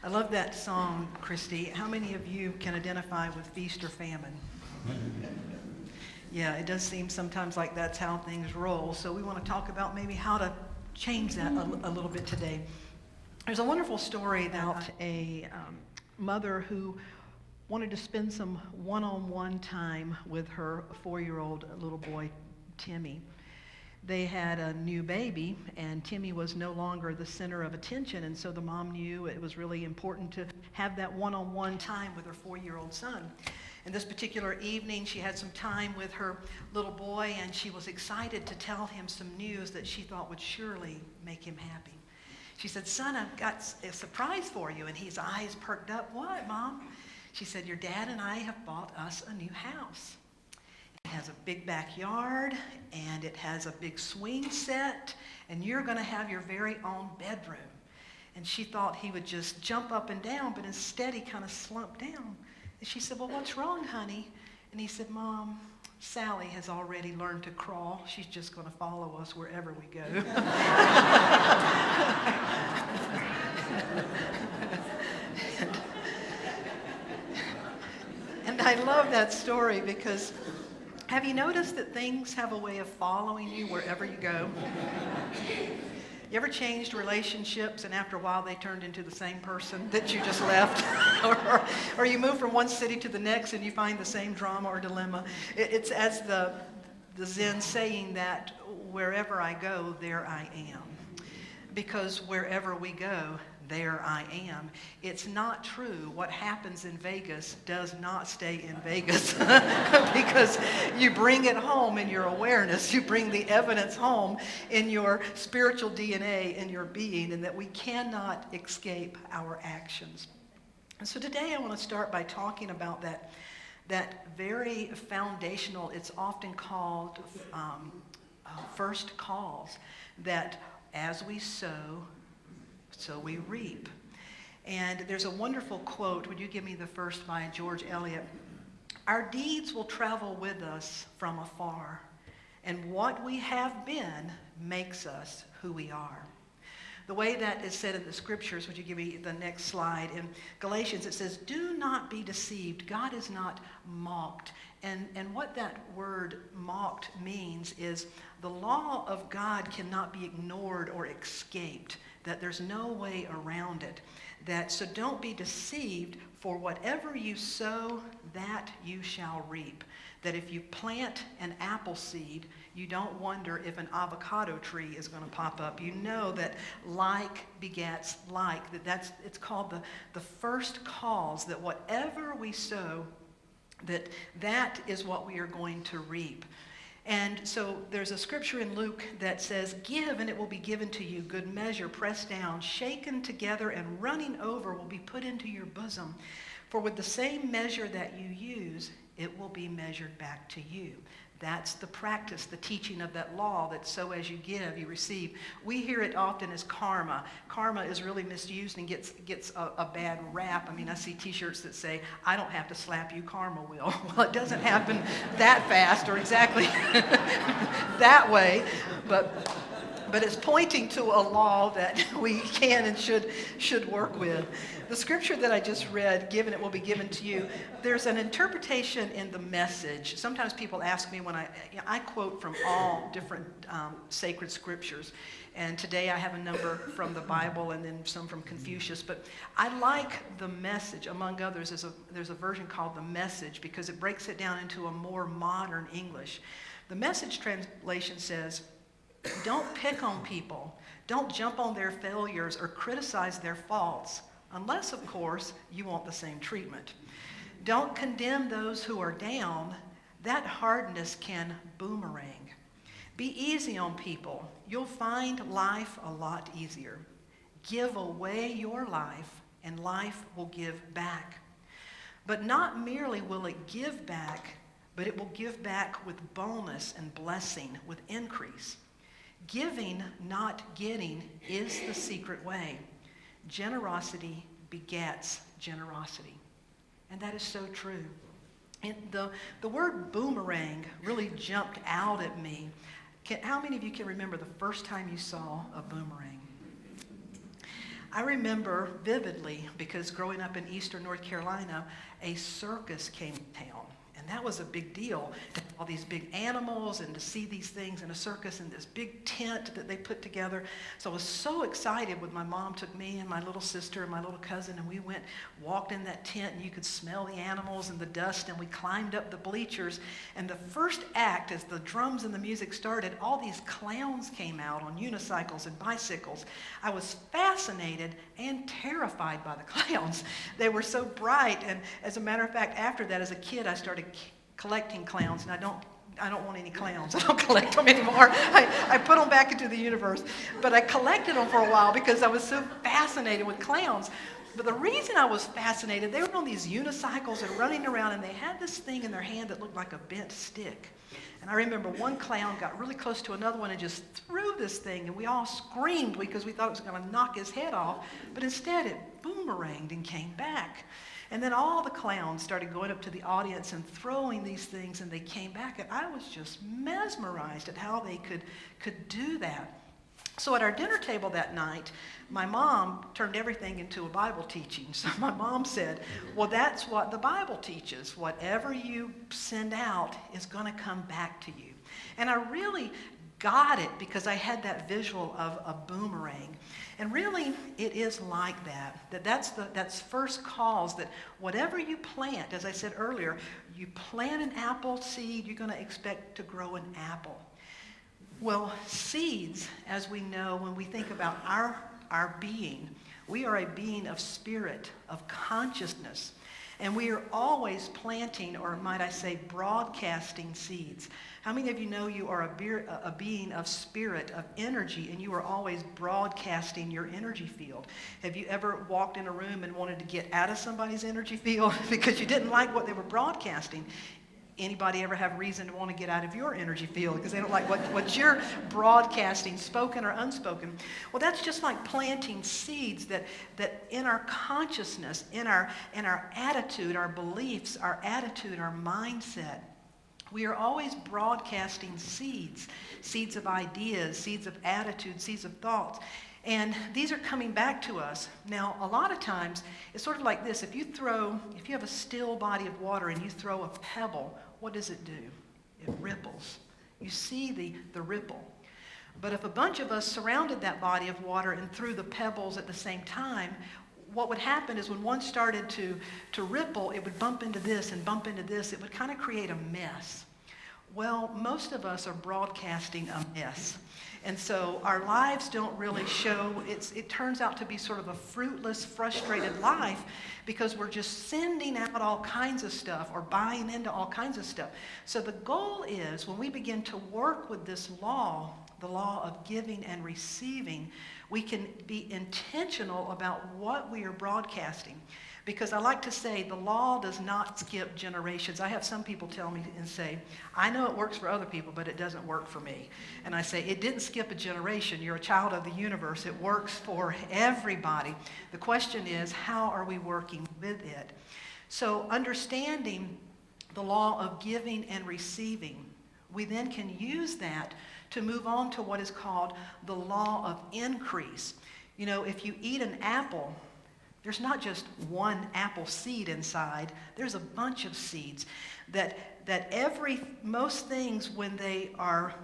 I love that song, Christy. How many of you can identify with feast or famine? Yeah, it does seem sometimes like that's how things roll. So we want to talk about maybe how to change that a little bit today. There's a wonderful story about a mother who wanted to spend some one-on-one time with her 4-year-old little boy, Timmy. They had a new baby, and Timmy was no longer the center of attention, and so the mom knew it was really important to have that one-on-one time with her 4-year-old son. And this particular evening, she had some time with her little boy, and she was excited to tell him some news that she thought would surely make him happy. She said, "Son, I've got a surprise for you." And his eyes perked up. "What, Mom?" She said, "Your dad and I have bought us a new house. It has a big backyard, and it has a big swing set, and you're going to have your very own bedroom." And she thought he would just jump up and down, but instead he kind of slumped down. And she said, "Well, what's wrong, honey?" And he said, "Mom, Sally has already learned to crawl. She's just going to follow us wherever we go." And I love that story because have you noticed that things have a way of following you wherever you go? You ever changed relationships and after a while they turned into the same person that you just left? or you move from one city to the next and you find the same drama or dilemma. It's as the Zen saying that wherever I go, there I am. Because wherever we go, there I am. It's not true. What happens in Vegas does not stay in Vegas because you bring it home in your awareness. You bring the evidence home in your spiritual DNA, in your being, and that we cannot escape our actions. And so today I want to start by talking about that very foundational, it's often called first cause, that as we sow, so we reap. And there's a wonderful quote, would you give me the first, by George Eliot? "Our deeds will travel with us from afar, and what we have been makes us who we are." The way that is said in the scriptures, would you give me the next slide? In Galatians it says, "Do not be deceived. God is not mocked." And what that word mocked means is the law of God cannot be ignored or escaped, that there's no way around it. So don't be deceived, for whatever you sow, that you shall reap. That if you plant an apple seed, you don't wonder if an avocado tree is going to pop up. You know that like begets like. It's called the first cause, that whatever we sow, that is what we are going to reap. And so there's a scripture in Luke that says, "Give and it will be given to you, good measure, pressed down, shaken together, and running over will be put into your bosom. For with the same measure that you use, it will be measured back to you." That's the practice, the teaching of that law, that so as you give, you receive. We hear it often as karma. Karma is really misused and gets a bad rap. I mean, I see t-shirts that say, "I don't have to slap you, karma will." Well, it doesn't happen that fast or exactly that way, but it's pointing to a law that we can and should work with. The scripture that I just read, "Given it will be given to you," there's an interpretation in the Message. Sometimes people ask me when I quote from all different sacred scriptures. And today I have a number from the Bible and then some from Confucius. But I like the Message. Among others, there's a version called the Message because it breaks it down into a more modern English. The Message translation says, "Don't pick on people. Don't jump on their failures or criticize their faults, unless, of course, you want the same treatment. Don't condemn those who are down. That hardness can boomerang. Be easy on people. You'll find life a lot easier. Give away your life, and life will give back. But not merely will it give back, but it will give back with bonus and blessing, with increase. Giving, not getting, is the secret way. Generosity begets generosity." And that is so true. And the word boomerang really jumped out at me. How many of you can remember the first time you saw a boomerang? I remember vividly, because growing up in eastern North Carolina, a circus came to town. And that was a big deal, to have all these big animals and to see these things in a circus in this big tent that they put together. So I was so excited when my mom took me and my little sister and my little cousin, and we walked in that tent, and you could smell the animals and the dust, and we climbed up the bleachers. And the first act, as the drums and the music started, all these clowns came out on unicycles and bicycles. I was fascinated and terrified by the clowns. They were so bright, and as a matter of fact, after that, as a kid, I started collecting clowns, and I don't want any clowns. I don't collect them anymore. I put them back into the universe. But I collected them for a while because I was so fascinated with clowns. But the reason I was fascinated, they were on these unicycles and running around, and they had this thing in their hand that looked like a bent stick. And I remember one clown got really close to another one and just threw this thing, and we all screamed because we thought it was going to knock his head off. But instead, it boomeranged and came back. And then all the clowns started going up to the audience and throwing these things, and they came back, and I was just mesmerized at how they could do that. So at our dinner table that night, my mom turned everything into a Bible teaching. So my mom said, well, that's what the Bible teaches. Whatever you send out is going to come back to you. And I really got it because I had that visual of a boomerang. And really, it is like that. That's first cause, that whatever you plant, as I said earlier, you plant an apple seed, you're going to expect to grow an apple. Well, seeds, as we know, when we think about our being, we are a being of spirit, of consciousness. And we are always planting, or might I say, broadcasting seeds. How many of you know you are a being of spirit, of energy, and you are always broadcasting your energy field? Have you ever walked in a room and wanted to get out of somebody's energy field because you didn't like what they were broadcasting? Anybody ever have reason to want to get out of your energy field because they don't like what you're broadcasting, spoken or unspoken? Well, that's just like planting seeds that in our consciousness, in our attitude, our beliefs, our attitude, our mindset, we are always broadcasting seeds of ideas, seeds of attitude, seeds of thoughts. And these are coming back to us. Now, a lot of times, it's sort of like this. If you have a still body of water and you throw a pebble, what does it do? It ripples. You see the ripple. But if a bunch of us surrounded that body of water and threw the pebbles at the same time, what would happen is when one started to ripple, it would bump into this and bump into this. It would kind of create a mess. Well, most of us are broadcasting a mess. And so our lives don't really show, it turns out to be sort of a fruitless, frustrated life because we're just sending out all kinds of stuff or buying into all kinds of stuff. So the goal is when we begin to work with this law, the law of giving and receiving, we can be intentional about what we are broadcasting. Because I like to say the law does not skip generations. I have some people tell me and say, I know it works for other people, but it doesn't work for me. And I say, it didn't skip a generation. You're a child of the universe. It works for everybody. The question is, how are we working with it? So understanding the law of giving and receiving, we then can use that to move on to what is called the law of increase. You know, if you eat an apple, there's not just one apple seed inside. There's a bunch of seeds that most things when they are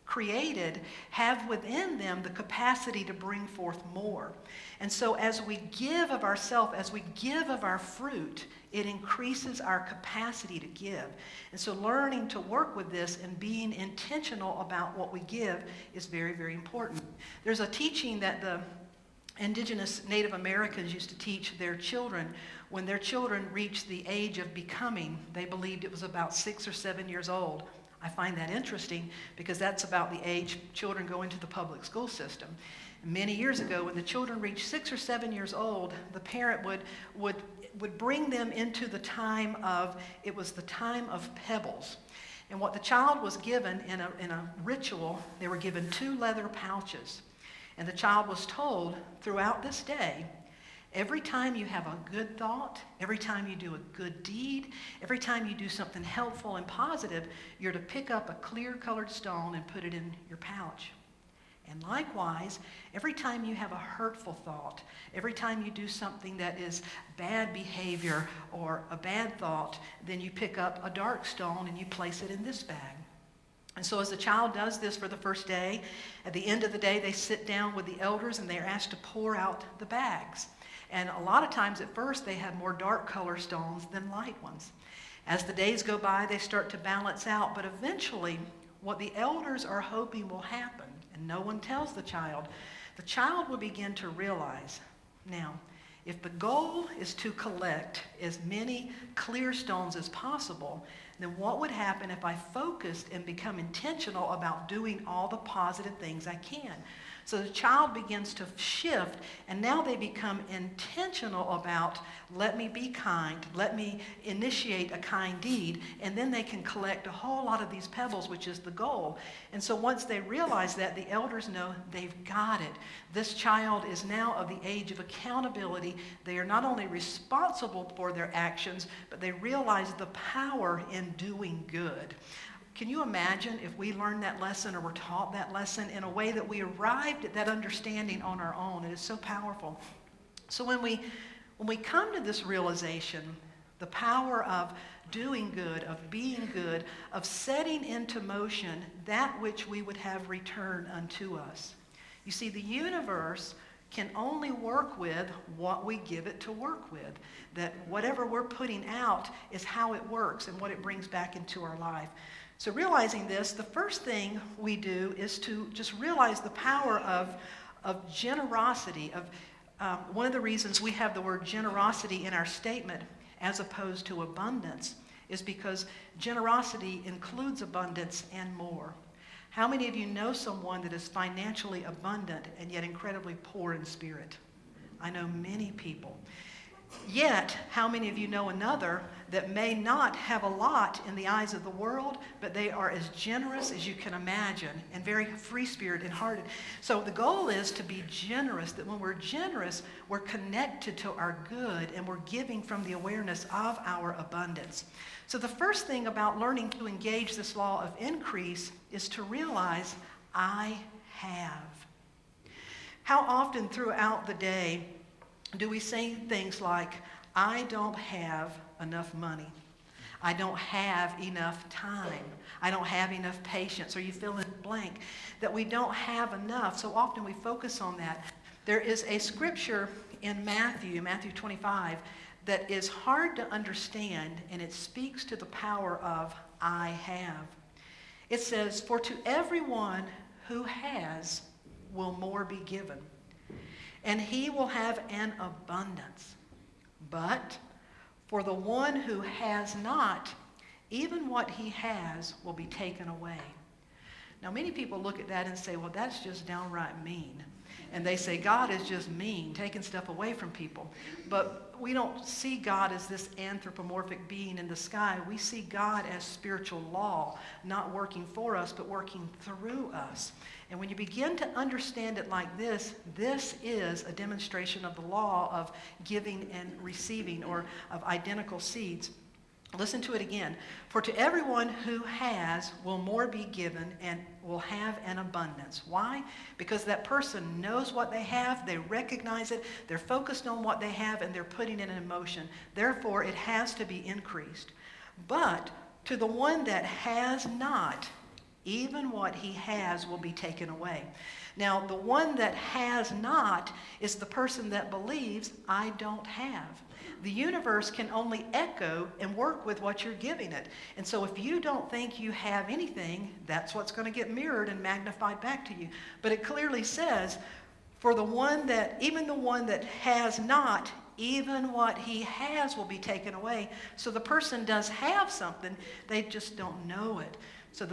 created have within them the capacity to bring forth more. And so as we give of ourselves, as we give of our fruit, it increases our capacity to give. And so learning to work with this and being intentional about what we give is very, very important. There's a teaching that the Indigenous Native Americans used to teach their children. When their children reached the age of becoming, they believed it was about 6 or 7 years old. I find that interesting because that's about the age children go into the public school system. And many years ago, when the children reached 6 or 7 years old, the parent would bring them into the time of pebbles. And what the child was given in a ritual, they were given 2 leather pouches. And the child was told throughout this day, every time you have a good thought, every time you do a good deed, every time you do something helpful and positive, you're to pick up a clear-colored stone and put it in your pouch. And likewise, every time you have a hurtful thought, every time you do something that is bad behavior or a bad thought, then you pick up a dark stone and you place it in this bag. And so as the child does this for the first day, at the end of the day, they sit down with the elders and they're asked to pour out the bags. And a lot of times at first, they have more dark color stones than light ones. As the days go by, they start to balance out, but eventually, what the elders are hoping will happen, and no one tells the child will begin to realize, now, if the goal is to collect as many clear stones as possible, then what would happen if I focused and become intentional about doing all the positive things I can? So the child begins to shift, and now they become intentional about, let me be kind, let me initiate a kind deed, and then they can collect a whole lot of these pebbles, which is the goal. And so once they realize that, the elders know they've got it. This child is now of the age of accountability. They are not only responsible for their actions, but they realize the power in doing good. Can you imagine if we learned that lesson or were taught that lesson in a way that we arrived at that understanding on our own? It is so powerful. So when we come to this realization, the power of doing good, of being good, of setting into motion that which we would have returned unto us. You see, the universe can only work with what we give it to work with. That whatever we're putting out is how it works and what it brings back into our life. So realizing this, the first thing we do is to just realize the power of generosity. One of the reasons we have the word generosity in our statement as opposed to abundance is because generosity includes abundance and more. How many of you know someone that is financially abundant and yet incredibly poor in spirit? I know many people. Yet, how many of you know another that may not have a lot in the eyes of the world, but they are as generous as you can imagine and very free-spirited and hearted? So the goal is to be generous, that when we're generous, we're connected to our good and we're giving from the awareness of our abundance. So the first thing about learning to engage this law of increase is to realize I have. How often throughout the day do we say things like, I don't have enough money. I don't have enough time. I don't have enough patience. Or you fill in blank. That we don't have enough. So often we focus on that. There is a scripture in Matthew 25, that is hard to understand, and it speaks to the power of I have. It says, for to everyone who has will more be given, and he will have an abundance. But for the one who has not, even what he has will be taken away. Now, many people look at that and say, well, that's just downright mean. And they say, God is just mean, taking stuff away from people. But we don't see God as this anthropomorphic being in the sky. We see God as spiritual law, not working for us, but working through us. And when you begin to understand it like this, this is a demonstration of the law of giving and receiving, or of identical seeds. Listen to it again. For to everyone who has will more be given and will have an abundance. Why? Because that person knows what they have, they recognize it, they're focused on what they have, and they're putting it in motion. Therefore, it has to be increased. But to the one that has not, even what he has will be taken away. Now, the one that has not is the person that believes, I don't have. The universe can only echo and work with what you're giving it. And so if you don't think you have anything, that's what's going to get mirrored and magnified back to you. But it clearly says, for the one that, even the one that has not, even what he has will be taken away. So the person does have something, they just don't know it. So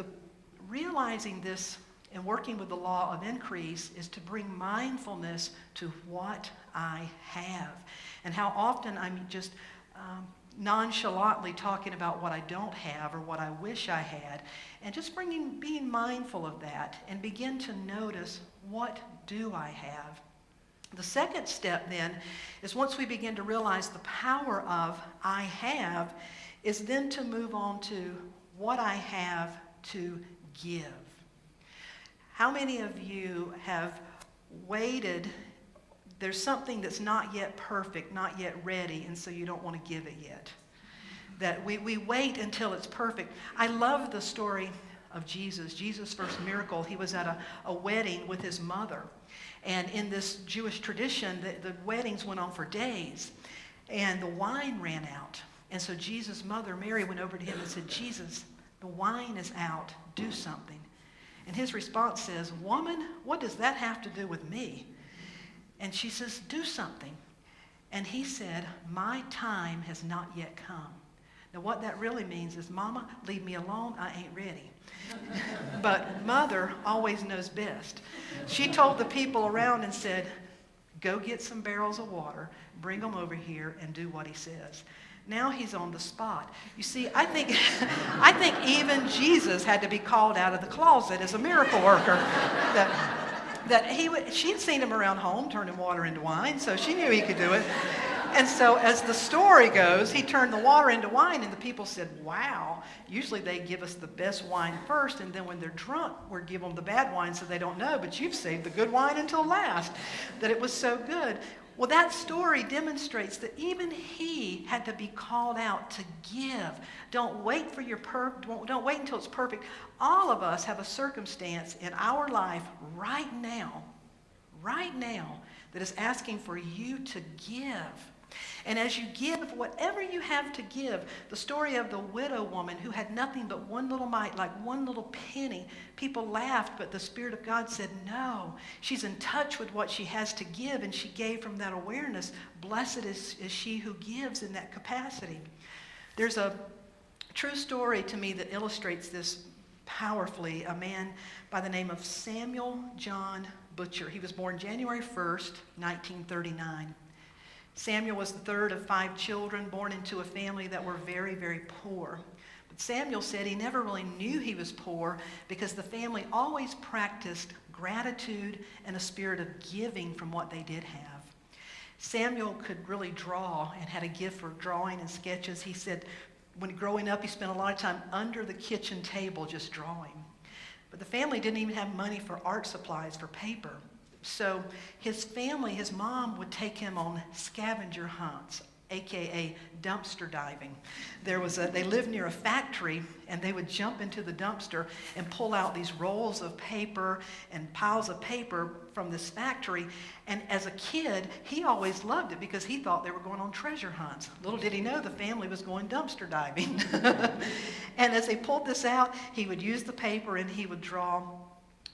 realizing this and working with the law of increase is to bring mindfulness to what I have. And how often I'm just nonchalantly talking about what I don't have or what I wish I had. And just being mindful of that and begin to notice, what do I have? The second step then is, once we begin to realize the power of I have, is then to move on to what I have to give. How many of you have waited? There's something that's not yet perfect, not yet ready, and so you don't want to give it yet. That we wait until it's perfect. I love the story of Jesus. Jesus' first miracle, he was at a wedding with his mother. And in this Jewish tradition, the weddings went on for days. And the wine ran out. And so Jesus' mother, Mary, went over to him and said, Jesus, the wine is out. Do something. And his response says, woman, what does that have to do with me? And she says, do something. And he said, my time has not yet come. Now what that really means is, Mama, leave me alone. I ain't ready. But mother always knows best. She told the people around and said, go get some barrels of water, bring them over here, and do what he says. Now he's on the spot. You see, I think even Jesus had to be called out of the closet as a miracle worker. She'd seen him around home turning water into wine, so she knew he could do it. And so as the story goes, he turned the water into wine, and the people said, wow. Usually they give us the best wine first, and then when they're drunk, we give them the bad wine so they don't know, but you've saved the good wine until last, that it was so good. Well, that story demonstrates that even he had to be called out to give. Don't wait for don't wait until it's perfect. All of us have a circumstance in our life right now, that is asking for you to give. And as you give, whatever you have to give, the story of the widow woman who had nothing but one little mite, like one little penny, people laughed, but the Spirit of God said, no, she's in touch with what she has to give, and she gave from that awareness. Blessed is she who gives in that capacity. There's a true story to me that illustrates this powerfully. A man by the name of Samuel John Butcher. He was born January 1st, 1939. Samuel was the third of 5 children, born into a family that were very, very poor. But Samuel said he never really knew he was poor because the family always practiced gratitude and a spirit of giving from what they did have. Samuel could really draw and had a gift for drawing and sketches. He said when growing up, he spent a lot of time under the kitchen table just drawing. But the family didn't even have money for art supplies, for paper. So his family, his mom would take him on scavenger hunts, aka dumpster diving. They lived near a factory, and they would jump into the dumpster and pull out these rolls of paper and piles of paper from this factory. And as a kid, he always loved it because he thought they were going on treasure hunts. Little did he know the family was going dumpster diving. And as they pulled this out, he would use the paper and he would draw.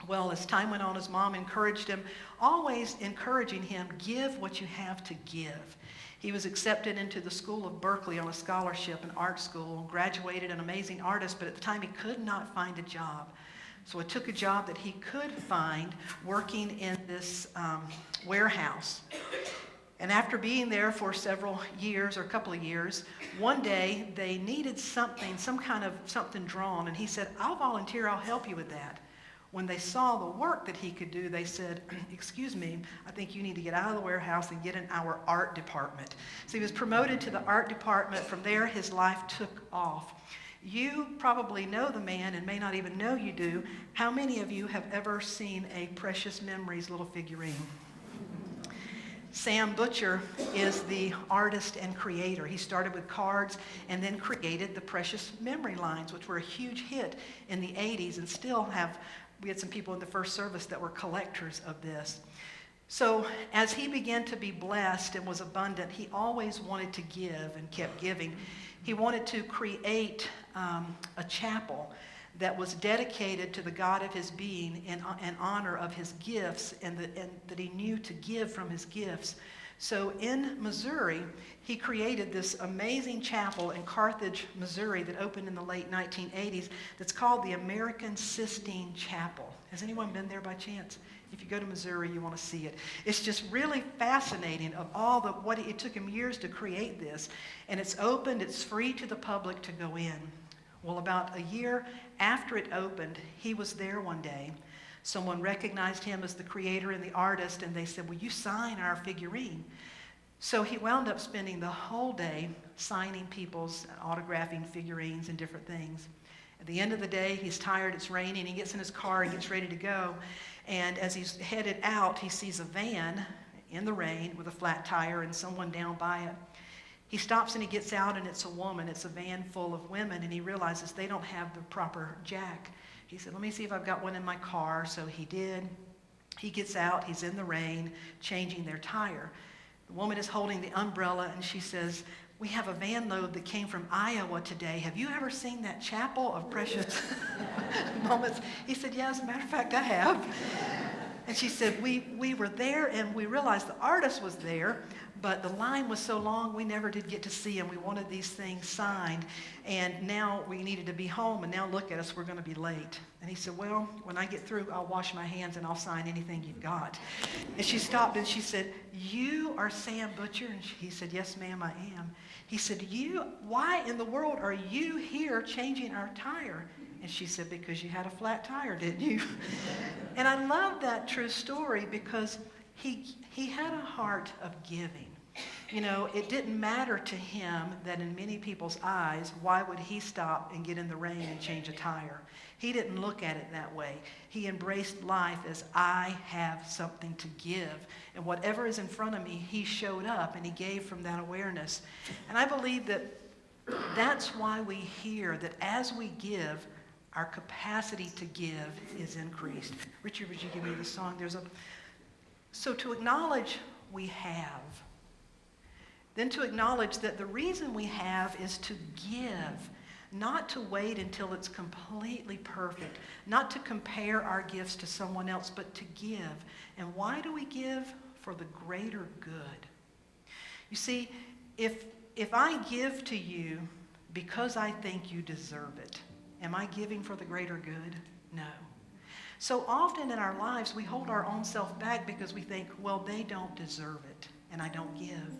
Well, as time went on, his mom encouraged him, always encouraging him, give what you have to give. He was accepted into the School of Berkeley on a scholarship, an art school, graduated, an amazing artist, but at the time he could not find a job. So he took a job that he could find working in this warehouse. And after being there for several years, or a couple of years, one day they needed something drawn, and he said, I'll volunteer, I'll help you with that. When they saw the work that he could do, they said, excuse me, I think you need to get out of the warehouse and get in our art department. So he was promoted to the art department. From there, his life took off. You probably know the man and may not even know you do. How many of you have ever seen a Precious Memories little figurine? Sam Butcher is the artist and creator. He started with cards and then created the Precious Memory lines, which were a huge hit in the 80s and still have. We had some people in the first service that were collectors of this. So as he began to be blessed and was abundant, he always wanted to give and kept giving. He wanted to create a chapel that was dedicated to the God of his being in honor of his gifts and that he knew to give from his gifts. So in Missouri, he created this amazing chapel in Carthage, Missouri that opened in the late 1980s that's called the American Sistine Chapel. Has anyone been there by chance? If you go to Missouri, you want to see it. It's just really fascinating of all what it took him years to create this. And it's opened, it's free to the public to go in. Well, about a year after it opened, he was there one day. Someone recognized him as the creator and the artist, and they said, will you sign our figurine? So he wound up spending the whole day signing people's, autographing figurines and different things. At the end of the day, he's tired, it's raining, he gets in his car, he gets ready to go. And as he's headed out, he sees a van in the rain with a flat tire and someone down by it. He stops and he gets out, and it's a woman. It's a van full of women, and he realizes they don't have the proper jack. He said, let me see if I've got one in my car. So he did. He gets out. He's in the rain, changing their tire. The woman is holding the umbrella, and she says, we have a van load that came from Iowa today. Have you ever seen that chapel of precious moments? He said, yeah, as a matter of fact, I have. And she said, we were there, and we realized the artist was there, but the line was so long, we never did get to see him. We wanted these things signed, and now we needed to be home, and now look at us, we're going to be late. And he said, well, when I get through, I'll wash my hands, and I'll sign anything you've got. And she stopped, and she said, you are Sam Butcher? And he said, yes, ma'am, I am. He said, why in the world are you here changing our tire? And she said, because you had a flat tire, didn't you? And I love that true story because he had a heart of giving. You know, it didn't matter to him that in many people's eyes, why would he stop and get in the rain and change a tire? He didn't look at it that way. He embraced life as I have something to give. And whatever is in front of me, he showed up and he gave from that awareness. And I believe that that's why we hear that as we give, our capacity to give is increased. Richard, would you give me the song? So to acknowledge we have, then to acknowledge that the reason we have is to give, not to wait until it's completely perfect, not to compare our gifts to someone else, but to give. And why do we give? For the greater good. You see, if I give to you because I think you deserve it, am I giving for the greater good? No. So often in our lives, we hold our own self back because we think, well, they don't deserve it, and I don't give.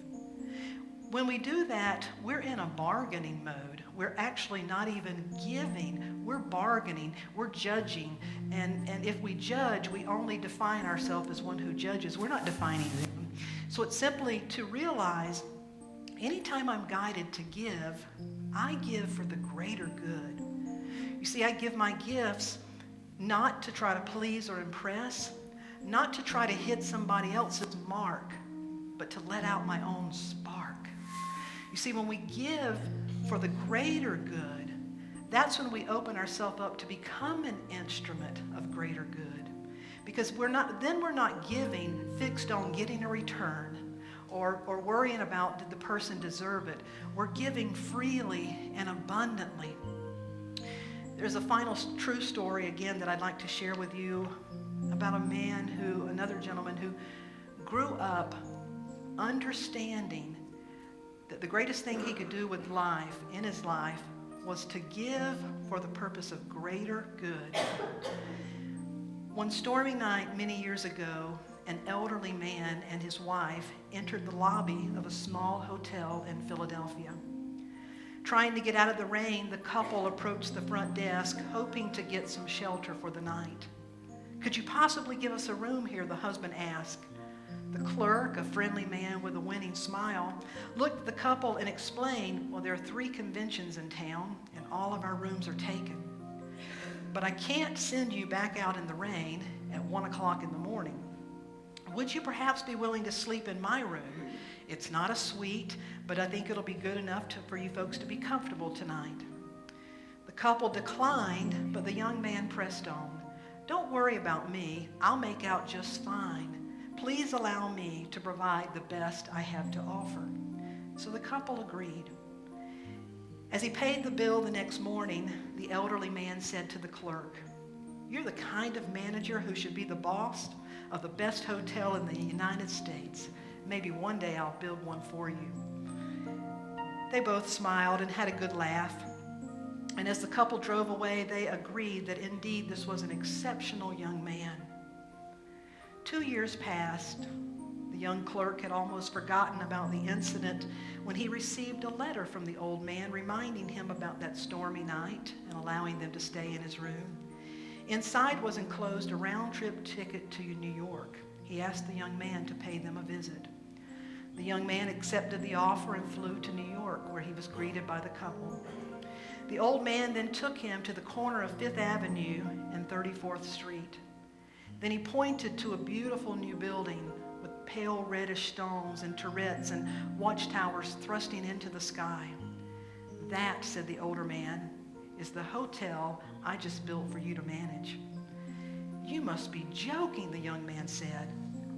When we do that, we're in a bargaining mode. We're actually not even giving. We're bargaining. We're judging. And if we judge, we only define ourselves as one who judges. We're not defining them. So it's simply to realize anytime I'm guided to give, I give for the greater good. You see, I give my gifts not to try to please or impress, not to try to hit somebody else's mark, but to let out my own spark. You see, when we give for the greater good, that's when we open ourselves up to become an instrument of greater good. Because we're not giving fixed on getting a return or worrying about did the person deserve it. We're giving freely and abundantly. There's a final true story again that I'd like to share with you about another gentleman who grew up understanding that the greatest thing he could do with life, in his life, was to give for the purpose of greater good. One stormy night many years ago, an elderly man and his wife entered the lobby of a small hotel in Philadelphia. Trying to get out of the rain, the couple approached the front desk, hoping to get some shelter for the night. Could you possibly give us a room here? The husband asked. The clerk, a friendly man with a winning smile, looked at the couple and explained, well, there are 3 conventions in town, and all of our rooms are taken. But I can't send you back out in the rain at 1 o'clock in the morning. Would you perhaps be willing to sleep in my room? It's not a suite, but I think it'll be good enough for you folks to be comfortable tonight. The couple declined, but the young man pressed on. Don't worry about me. I'll make out just fine. Please allow me to provide the best I have to offer. So the couple agreed. As he paid the bill the next morning, the elderly man said to the clerk, you're the kind of manager who should be the boss of the best hotel in the United States. Maybe one day I'll build one for you. They both smiled and had a good laugh. And as the couple drove away, they agreed that indeed this was an exceptional young man. 2 years passed. The young clerk had almost forgotten about the incident when he received a letter from the old man reminding him about that stormy night and allowing them to stay in his room. Inside was enclosed a round-trip ticket to New York. He asked the young man to pay them a visit. The young man accepted the offer and flew to New York, where he was greeted by the couple. The old man then took him to the corner of 5th Avenue and 34th Street. Then he pointed to a beautiful new building with pale reddish stones and turrets and watchtowers thrusting into the sky. That, said the older man, is the hotel I just built for you to manage. You must be joking, the young man said.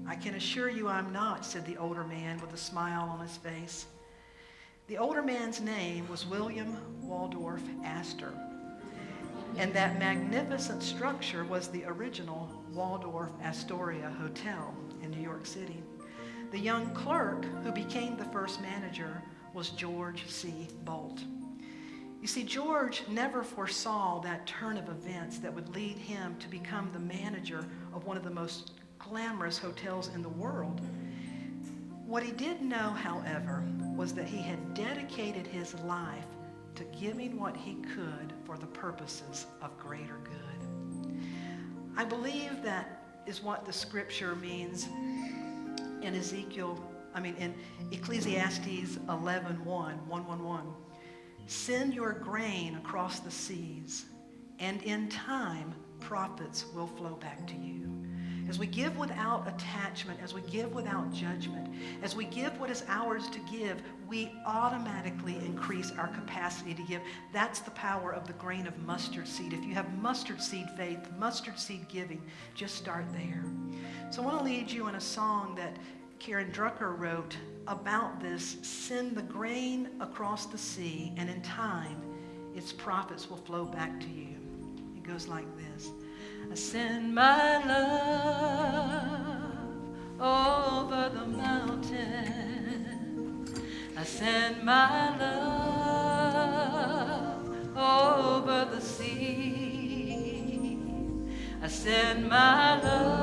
I can assure you I'm not, said the older man with a smile on his face. The older man's name was William Waldorf Astor, and that magnificent structure was the original Waldorf Astoria Hotel in New York City. The young clerk who became the first manager was George C. Bolt. You see, George never foresaw that turn of events that would lead him to become the manager of one of the most glamorous hotels in the world. What he did know, however, was that he had dedicated his life to giving what he could for the purposes of greater good. I believe that is what the scripture means in in Ecclesiastes 11:1. Send your grain across the seas, and in time profits will flow back to you. As we give without attachment, as we give without judgment, as we give what is ours to give, we automatically increase our capacity to give. That's the power of the grain of mustard seed. If you have mustard seed faith, mustard seed giving, just start there. So I want to lead you in a song that Karen Drucker wrote about this. Send the grain across the sea, and in time, its profits will flow back to you. It goes like this. I send my love over the mountain. I send my love over the sea. I send my love